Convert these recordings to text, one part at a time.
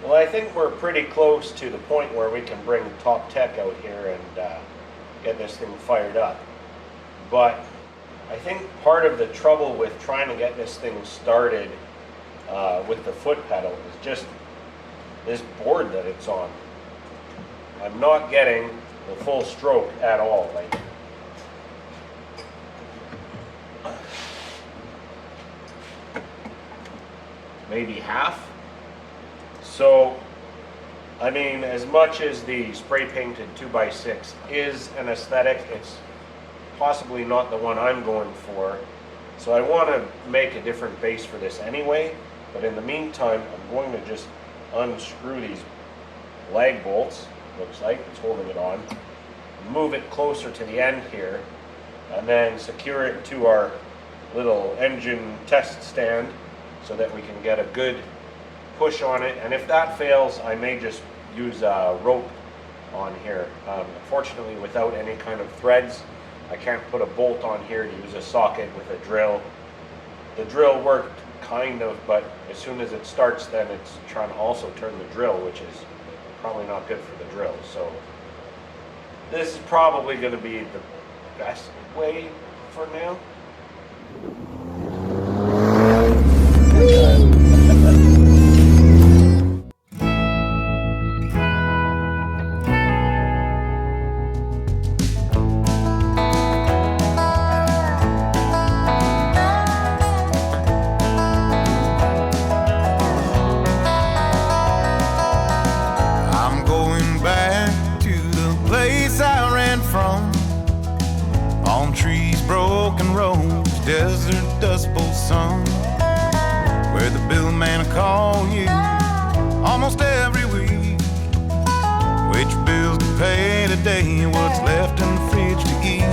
Well, I think we're pretty close to the point where we can bring Top Tech out here and get this thing fired up. But I think part of the trouble with trying to get this thing started with the foot pedal is just this board that it's on. I'm not getting the full stroke at all. Like, maybe half. So, I mean, as much as the spray painted 2x6 is an aesthetic, it's possibly not the one I'm going for. So I want to make a different base for this anyway, but in the meantime, I'm going to just unscrew these lag bolts, looks like it's holding it on, move it closer to the end here, and then secure it to our little engine test stand so that we can get a good push on it. And if that fails, I may just use a rope on here. Unfortunately, without any kind of threads, I can't put a bolt on here to use a socket with a drill. The drill worked kind of, but as soon as it starts, then it's trying to also turn the drill, which is probably not good for the drill. So this is probably going to be the best way for now. Desert Dust Bowl song, where the bill man will call you almost every week. Which bills to pay today, what's left in the fridge to eat.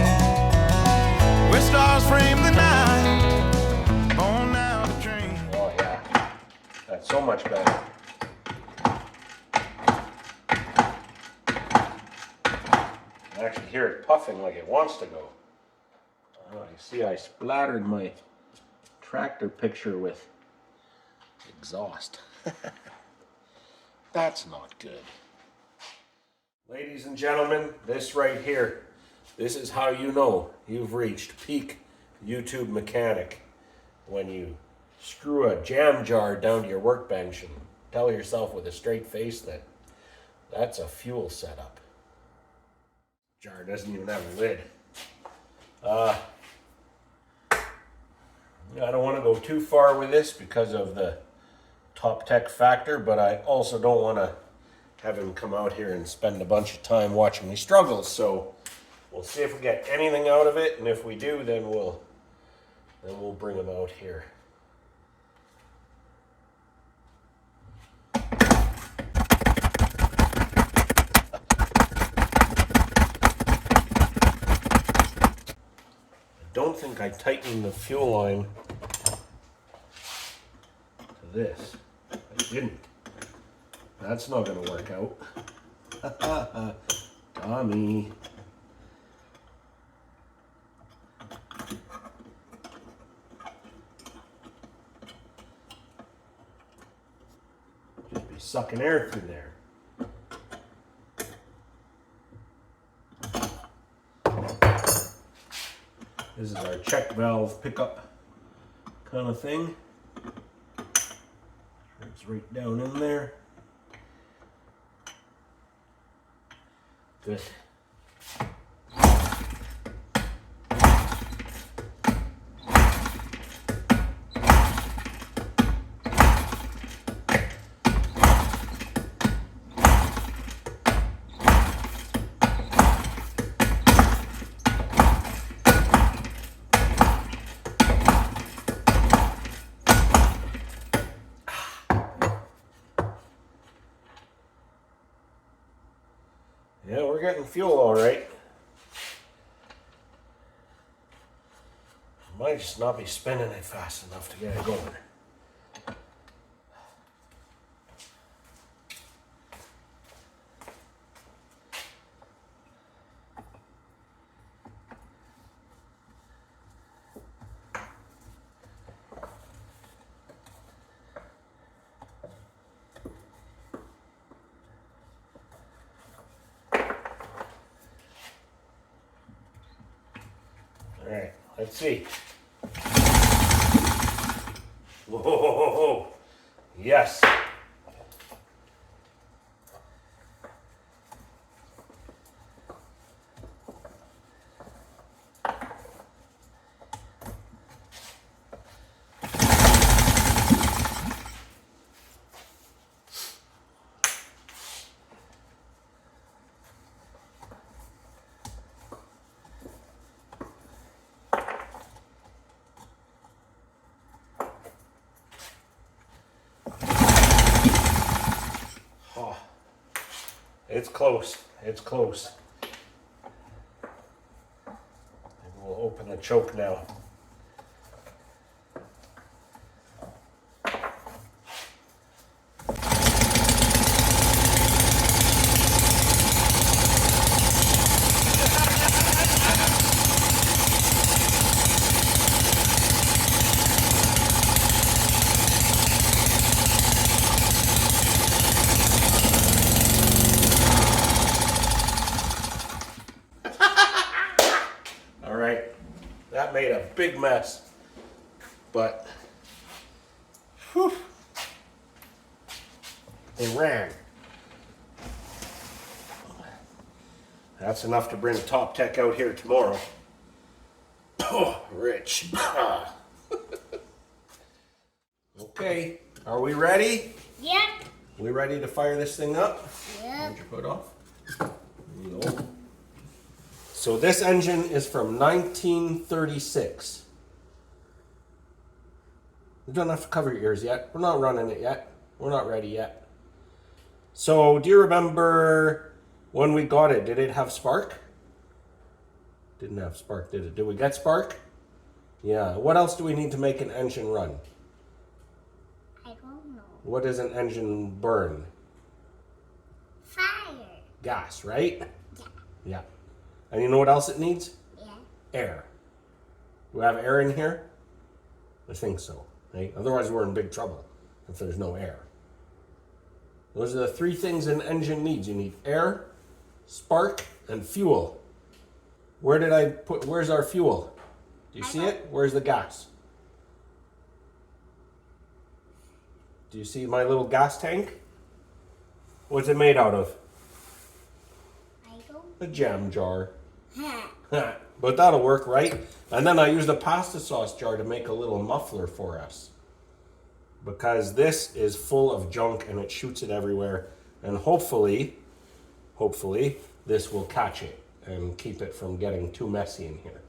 Where stars frame the night, on down the train. Oh yeah, that's so much better. I actually hear it puffing like it wants to go. Oh, you see, I splattered my tractor picture with exhaust. That's not good. Ladies and gentlemen, this right here, this is how you know you've reached peak YouTube mechanic. When you screw a jam jar down to your workbench and tell yourself with a straight face that that's a fuel setup. Jar doesn't even have a lid. I don't want to go too far with this because of the Top Tech factor, but I also don't want to have him come out here and spend a bunch of time watching me struggle. So we'll see if we get anything out of it, and if we do, then we'll bring him out here. I don't think I tightened the fuel line to this. I didn't. That's not going to work out. Tommy. Just be sucking air through there. This is our check valve pickup kind of thing. It's right down in there. Good. Yeah, we're getting fuel all right. Might just not be spinning it fast enough to get it going. Let's see. Whoa, yes. It's close. It's close. And we'll open the choke now. That made a big mess, but whew, it ran. That's enough to bring Top Tech out here tomorrow. Oh, Rich. Okay, are we ready? Yep. We ready to fire this thing up? Yep. Put your foot off. There you go. So this engine is from 1936. You don't have to cover your ears yet. We're not running it yet. We're not ready yet. So do you remember when we got it? Did it have spark? Didn't have spark, did it? Did we get spark? Yeah. What else do we need to make an engine run? I don't know. What does an engine burn? Fire. Gas, right? Yeah. Yeah. And you know what else it needs? Yeah. Air. Do we have air in here? I think so. Right? Otherwise we're in big trouble if there's no air. Those are the three things an engine needs. You need air, spark, and fuel. Where's our fuel? Do you see it? Where's the gas? Do you see my little gas tank? What's it made out of? I don't. A jam jar. Huh. But that'll work, right? And then I used a pasta sauce jar to make a little muffler for us. Because this is full of junk and it shoots it everywhere. And hopefully, this will catch it and keep it from getting too messy in here.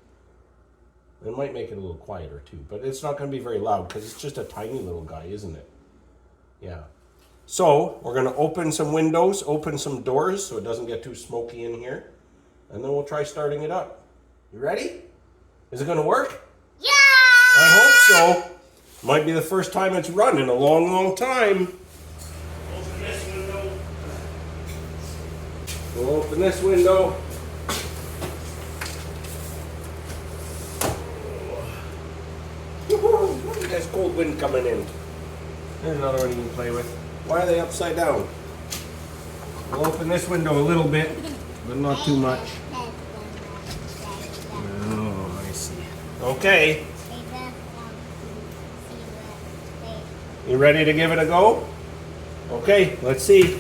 It might make it a little quieter too, but it's not going to be very loud because it's just a tiny little guy, isn't it? Yeah. So we're going to open some windows, open some doors so it doesn't get too smoky in here. And then we'll try starting it up. You ready? Is it going to work? Yeah! I hope so. Might be the first time it's run in a long, long time. Open this window. We'll open this window. Woohoo! There's cold wind coming in. There's another one you can play with. Why are they upside down? We'll open this window a little bit, but not too much. Oh, I see. Okay. You ready to give it a go? Okay, let's see.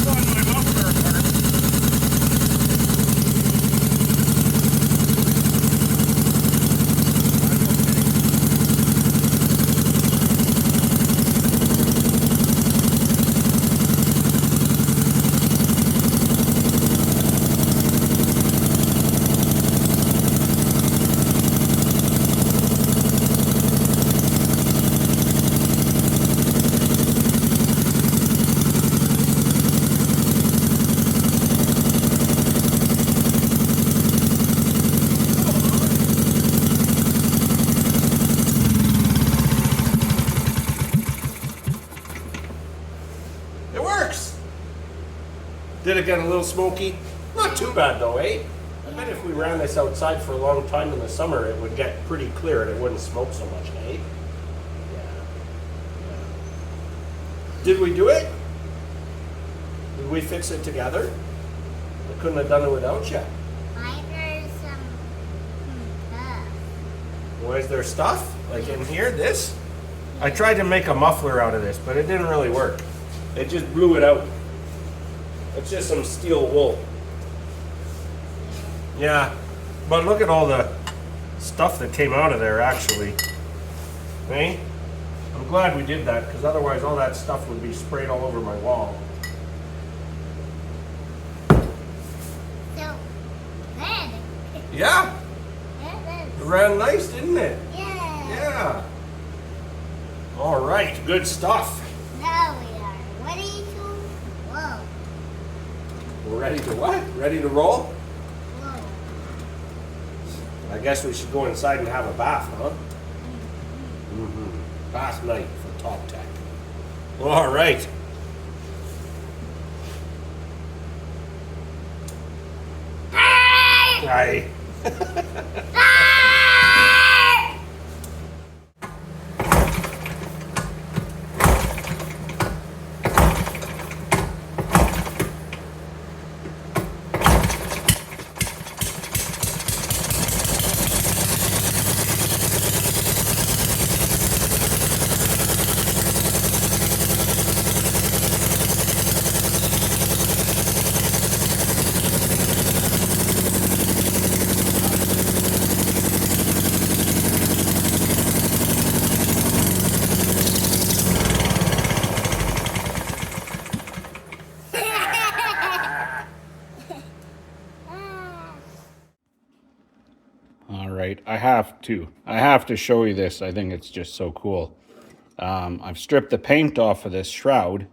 Come on, my Did it get a little smoky? Not too bad though, eh? I bet if we ran this outside for a long time in the summer, it would get pretty clear and it wouldn't smoke so much, eh? Yeah. Did we do it? Did we fix it together? I couldn't have done it without you. Why there's some stuff? Why is there stuff? Like in here, this? I tried to make a muffler out of this, but it didn't really work. It just blew it out. It's just some steel wool. Yeah, but look at all the stuff that came out of there actually. Hey? I'm glad we did that, because otherwise all that stuff would be sprayed all over my wall. So, red. Yeah, Red it is. ran nice, didn't it? Yeah. Yeah. All right, good stuff. Now we are ready to whoa. We're ready to what? Ready to roll? Whoa. I guess we should go inside and have a bath, huh? Bath night for Top Tech. All right. Aye. All right, I have to show you this. I think it's just so cool. I've stripped the paint off of this shroud.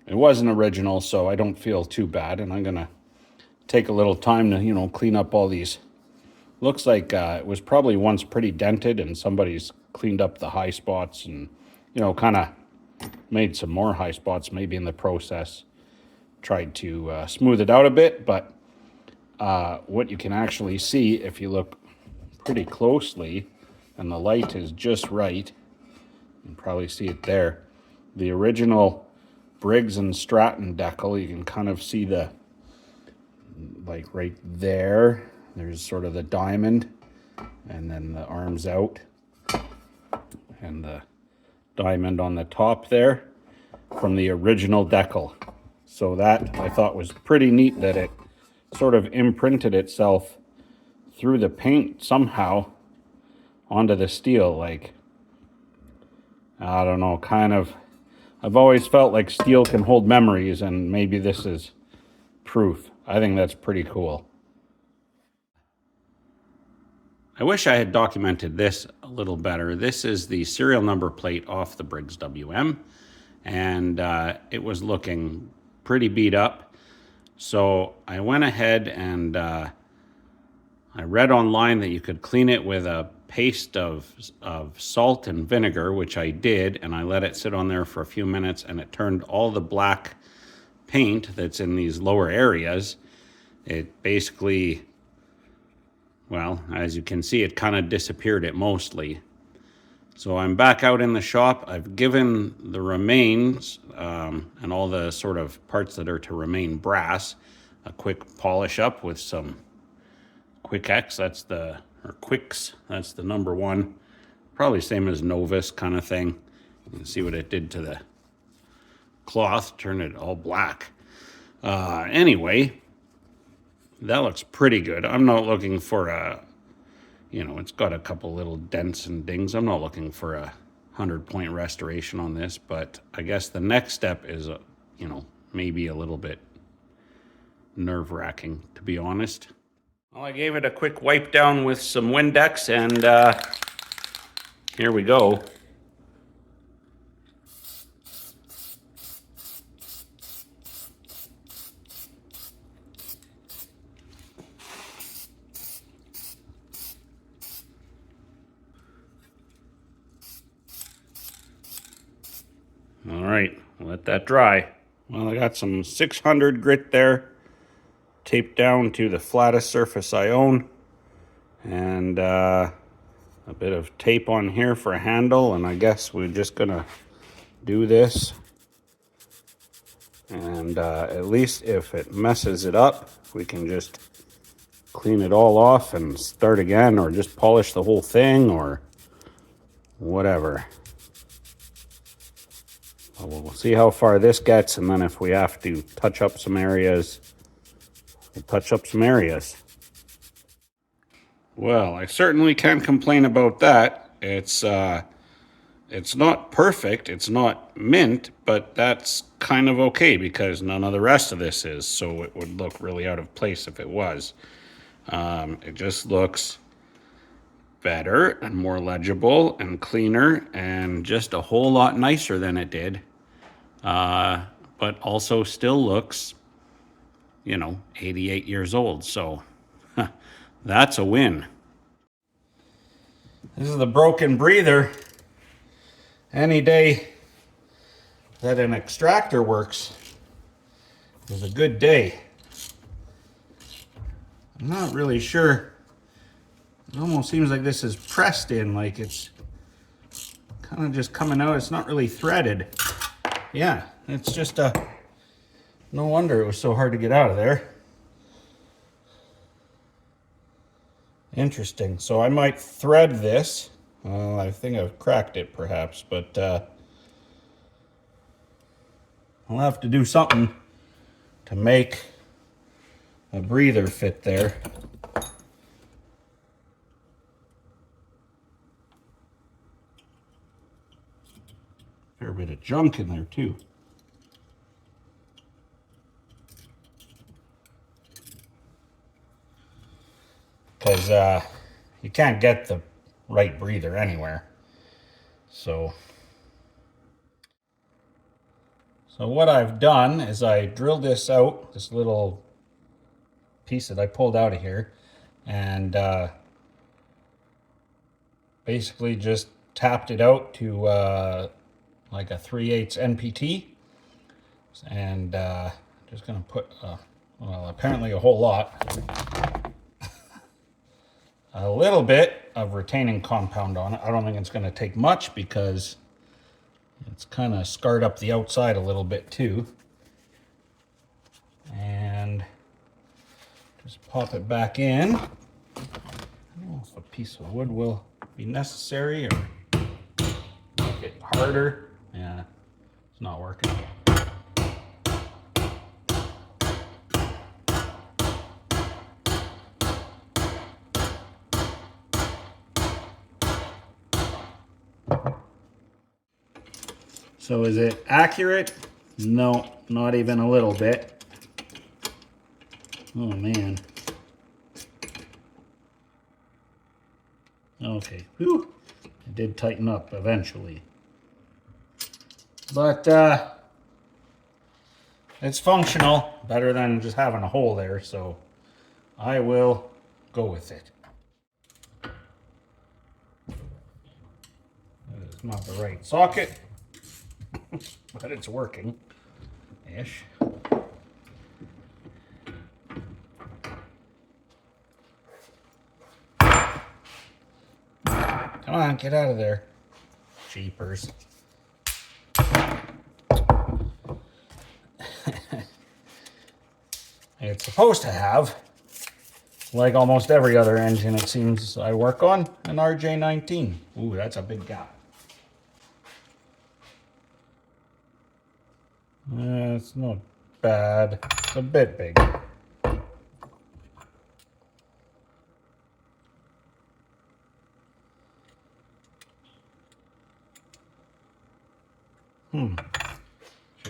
It wasn't original, so I don't feel too bad. And I'm gonna take a little time to, clean up all these. Looks like it was probably once pretty dented, and somebody's cleaned up the high spots and, kind of made some more high spots maybe in the process. Tried to smooth it out a bit, but what you can actually see if you look pretty closely, and the light is just right, you can probably see it there. The original Briggs and Stratton decal, you can kind of see the, like right there, there's sort of the diamond, and then the arms out, and the diamond on the top there from the original decal. So that I thought was pretty neat, that it sort of imprinted itself through the paint somehow onto the steel. Like, I don't know, kind of, I've always felt like steel can hold memories, and maybe this is proof. I think that's pretty cool. I wish I had documented this a little better. This is the serial number plate off the Briggs WM, and it was looking pretty beat up. So I went ahead and I read online that you could clean it with a paste of salt and vinegar, which I did, and I let it sit on there for a few minutes, and it turned all the black paint that's in these lower areas. It basically, well, as you can see, it kind of disappeared it mostly. So I'm back out in the shop. I've given the remains and all the sort of parts that are to remain brass a quick polish up with some Quick X, or Quicks, that's the number one. Probably same as Novus kind of thing. You can see what it did to the cloth, turned it all black. Anyway, that looks pretty good. I'm not looking for a, it's got a couple little dents and dings. I'm not looking for a 100-point restoration on this, but I guess the next step is, maybe a little bit nerve-wracking, to be honest. Well, I gave it a quick wipe down with some Windex, and here we go. All right, let that dry. Well, I got some 600 grit there, taped down to the flattest surface I own, and a bit of tape on here for a handle, and I guess we're just gonna do this, and at least if it messes it up, we can just clean it all off and start again, or just polish the whole thing, or whatever. We'll see how far this gets, and then if we have to touch up some areas, we'll touch up some areas. Well, I certainly can't complain about that. It's not perfect, it's not mint, but that's kind of okay because none of the rest of this is, so it would look really out of place if it was. It just looks better and more legible and cleaner and just a whole lot nicer than it did. But also still looks, 88 years old. So that's a win. This is the broken breather. Any day that an extractor works is a good day. I'm not really sure. It almost seems like this is pressed in, like it's kind of just coming out. It's not really threaded. Yeah, it's just no wonder it was so hard to get out of there. Interesting. So I might thread this. I think I've cracked it perhaps, but I'll have to do something to make a breather fit there. Fair bit of junk in there too. Because you can't get the right breather anywhere. So what I've done is I drilled this out, this little piece that I pulled out of here, and basically just tapped it out to like a 3/8 NPT, and just gonna put well, apparently a whole lot, a little bit of retaining compound on it. I don't think it's gonna take much because it's kind of scarred up the outside a little bit too, and just pop it back in. I don't know if a piece of wood will be necessary or make it harder. Yeah, it's not working. So is it accurate? No, not even a little bit. Oh man. Okay, whew. It did tighten up eventually. But it's functional, better than just having a hole there, so I will go with it. It's not the right socket, but it's working-ish. Come on, get out of there. Jeepers. It's supposed to have, like almost every other engine it seems I work on, an RJ19. Ooh, that's a big gap. It's not bad. It's a bit big.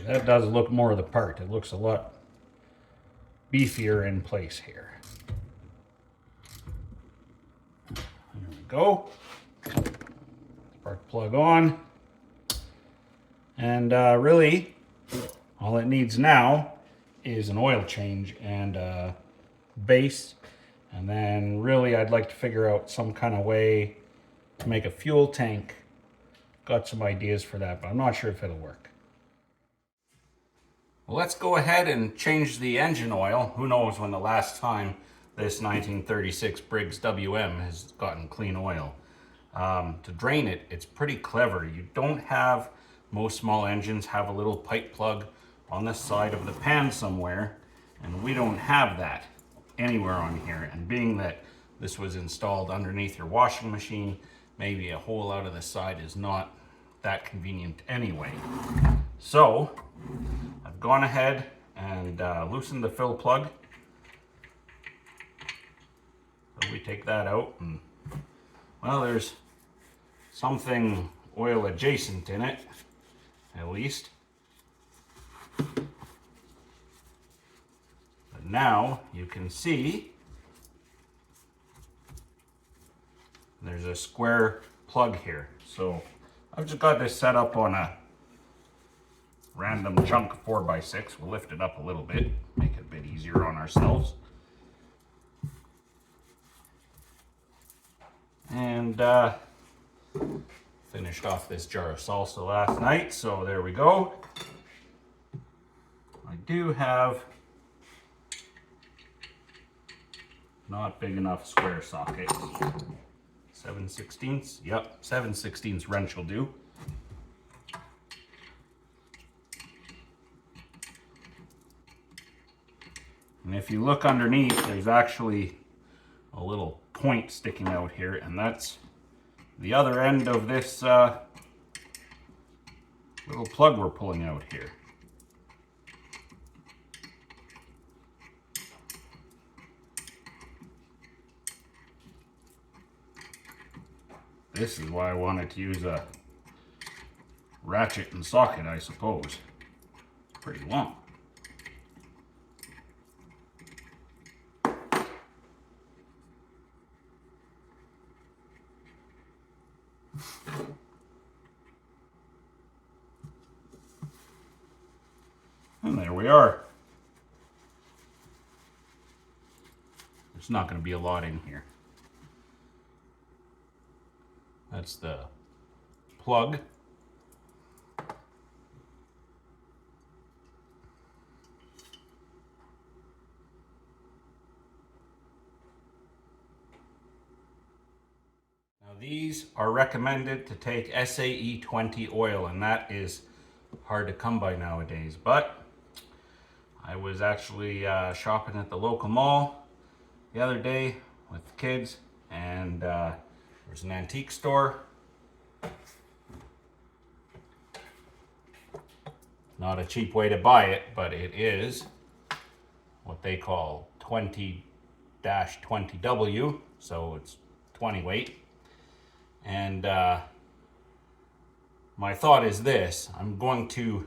That does look more the part. It looks a lot beefier in place here. There we go. Spark plug on. And really, all it needs now is an oil change and a base. And then really I'd like to figure out some kind of way to make a fuel tank. Got some ideas for that, but I'm not sure if it'll work. Well, let's go ahead and change the engine oil. Who knows when the last time this 1936 Briggs WM has gotten clean oil. To drain it, it's pretty clever. You don't have, most small engines have a little pipe plug on the side of the pan somewhere, and we don't have that anywhere on here. And being that this was installed underneath your washing machine, maybe a hole out of the side is not that convenient anyway. So I've gone ahead and loosened the fill plug. So we take that out, and well, there's something oil adjacent in it, at least. But now you can see there's a square plug here. So I've just got this set up on a random chunk 4x6. We'll lift it up a little bit, make it a bit easier on ourselves. And finished off this jar of salsa last night, so there we go. I do have not big enough square sockets. 7/16, yep, 7/16 wrench will do. And if you look underneath, there's actually a little point sticking out here, and that's the other end of this little plug we're pulling out here. This is why I wanted to use a ratchet and socket, I suppose. Pretty long. And there we are. There's not going to be a lot in here. That's the plug. Now these are recommended to take SAE 20 oil, and that is hard to come by nowadays. But I was actually shopping at the local mall the other day with the kids, and there's an antique store. Not a cheap way to buy it, but it is what they call 20-20W, so it's 20 weight. And my thought is this: I'm going to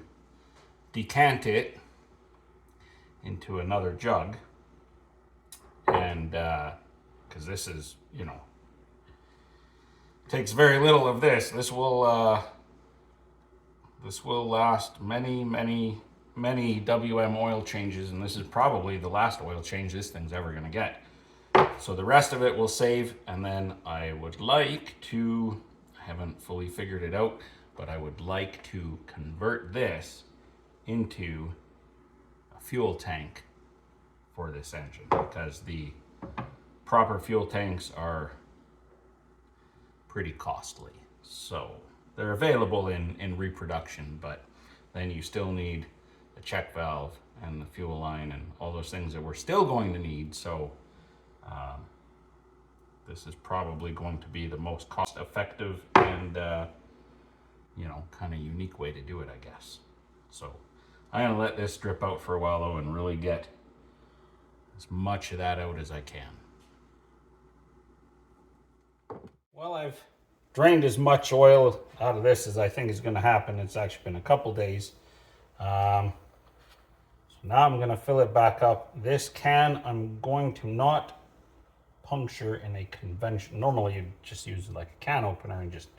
decant it into another jug, and because this is, you know, takes very little of this. This will last many WM oil changes, and this is probably the last oil change this thing's ever going to get. So the rest of it will save, and then I would like to, I haven't fully figured it out, but I would like to convert this into a fuel tank for this engine, because the proper fuel tanks are pretty costly. So they're available in reproduction, but then you still need a check valve and the fuel line and all those things that we're still going to need. So this is probably going to be the most cost effective and you know, kind of unique way to do it, I guess. So I'm gonna let this drip out for a while though, and really get as much of that out as I can. Well, I've drained as much oil out of this as I think is going to happen. It's actually been a couple days. So now I'm going to fill it back up. This can, I'm going to not puncture in a conventional. Normally you just use like a can opener and just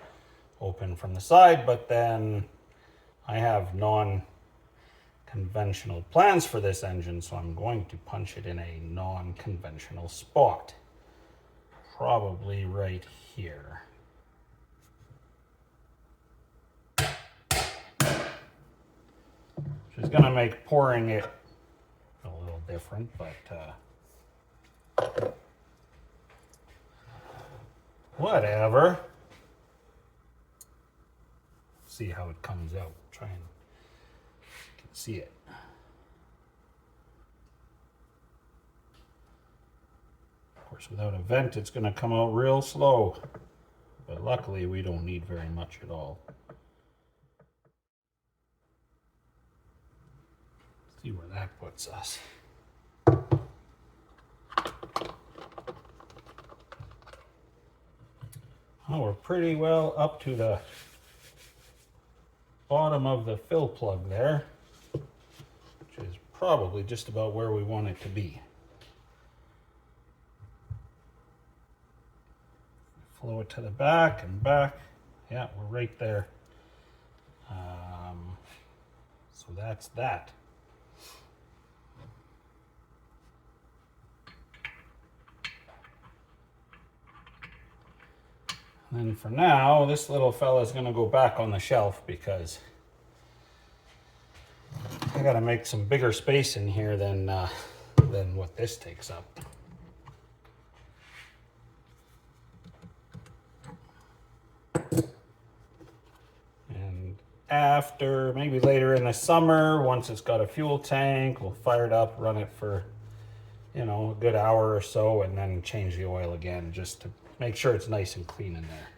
open from the side, but then I have non-conventional plans for this engine, so I'm going to punch it in a non-conventional spot. Probably right here. which is gonna make pouring it a little different, but whatever. See how it comes out. Try and see it. Of course, without a vent, it's going to come out real slow. But luckily, we don't need very much at all. See where that puts us. Oh, we're pretty well up to the bottom of the fill plug there, which is probably just about where we want it to be. Flow it to the back and back. Yeah, we're right there. So that's that. And then for now, this little fella is going to go back on the shelf because I got to make some bigger space in here than what this takes up. And after, maybe later in the summer, once it's got a fuel tank, we'll fire it up, run it for, a good hour or so, and then change the oil again just to make sure it's nice and clean in there.